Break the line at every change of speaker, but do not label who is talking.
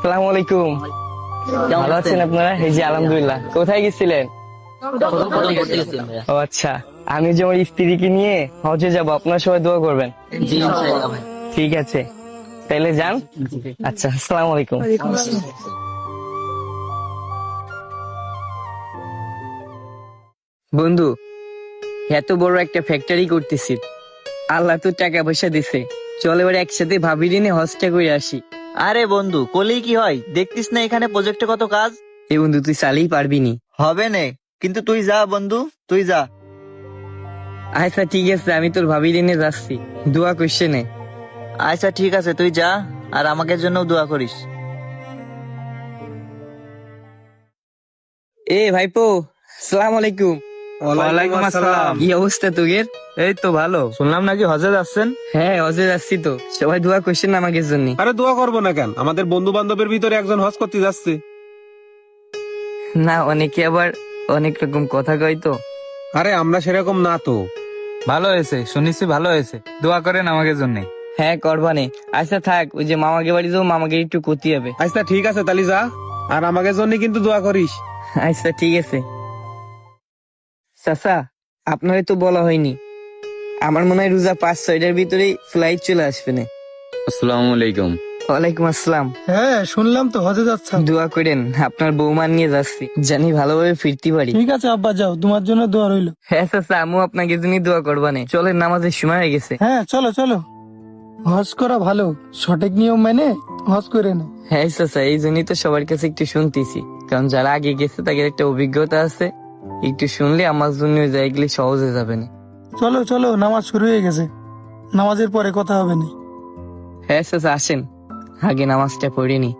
আসসালামু আলাইকুম। ভালো আছেন আপনারা? এই যে আলহামদুলিল্লাহ। কোথায় গেছিলেন? ও আচ্ছা, আমি যে আমার স্ত্রীকে নিয়ে হজে যাব, আপনারা সবাই দোয়া করবেন। ঠিক আছে, তাহলে যান। আচ্ছা, আসসালামু আলাইকুম। বন্ধু, এত বড় একটা ফ্যাক্টরি করতেছি, আল্লাহ তো টাকা পয়সা দিছে, চল এবার একসাথে ভাবি নিয়ে হজটা করে আসি।
আরে বন্ধু, করলেই কি হয়? দেখতিস না এখানে প্রজেক্টে কত কাজ।
এই বন্ধু, তুই চালিয়ে পারবি নি?
হবে নে, কিন্তু তুই যা বন্ধু, তুই যা।
আচ্ছা ঠিক আছে, আমি তোর ভাবি নিয়ে যাচ্ছি, দোয়া করছে নে।
আচ্ছা ঠিক আছে, তুই যা, আর আমাকে জন্য দোয়া করিস।
এ ভাইপো, আসসালামু আলাইকুম।
ওয়ালাইকুম আসসালাম।
কি অবস্থা তোদের?
এই তো ভালো, শুনলাম নাকি হজে যাচ্ছেন?
হ্যাঁ, হজে যাচ্ছি তো, সবাই দোয়া করছেন আমাকে জন্য।
আরে দোয়া করবো না কেন, আমাদের বন্ধু বান্ধবের ভিতরে একজন হজ করতে যাচ্ছে।
না, অনেকে আবার অনেক রকম কথা কয় তো।
আরে আমরা সেরকম না তো।
ভালো হয়েছে, শুনেছি ভালো হয়েছে, দোয়া করেন আমাকে জন্য।
হ্যাঁ, করবানে। আচ্ছা থাক, ওই যে মামাকে বাড়ি যাবো, মামাকে একটু করতে হবে।
আচ্ছা ঠিক আছে, তাহলে যা, আর আমাকে জন্য কিন্তু দোয়া করিস।
আচ্ছা ঠিক আছে। চাচা, আপনারে তো বলা হয়নি, আমার মনে হয় রোজা 5-6টার ভিতরেই ফ্লাইট চলে আসবে না।
আসসালামু আলাইকুম।
ওয়ালাইকুম আসসালাম।
হ্যাঁ শুনলাম তো হজে যাচ্ছেন।
দোয়া করেন, আপনার বৌমা নিয়ে যাচ্ছি, জানি ভালোভাবে ফিরতে পারি।
ঠিক আছে আব্বা, যাও, তোমার জন্য দোয়া রইল।
হ্যাঁ চাচা, আমিও আপনাকে জন্য দোয়া করবানে। চলেন, নামাজের সময় হয়ে গেছে।
হ্যাঁ চলো চলো, হজ করা ভালো, সঠিক নিয়ম মেনে হজ করে নে।
হ্যাঁ চাচা, এই জন্যই তো সবার কাছে একটু শুনতেছি, কারণ যারা আগে গেছে তাদের একটা অভিজ্ঞতা আছে, একটু শুনলে আমার জন্য যাইগুলি সহজে যাবে না।
চলো চলো, নামাজ শুরু হয়ে গেছে, নামাজের পরে কথা হবে না।
হ্যাঁ চাচা, আসেন, আগে নামাজটা পড়ে নি।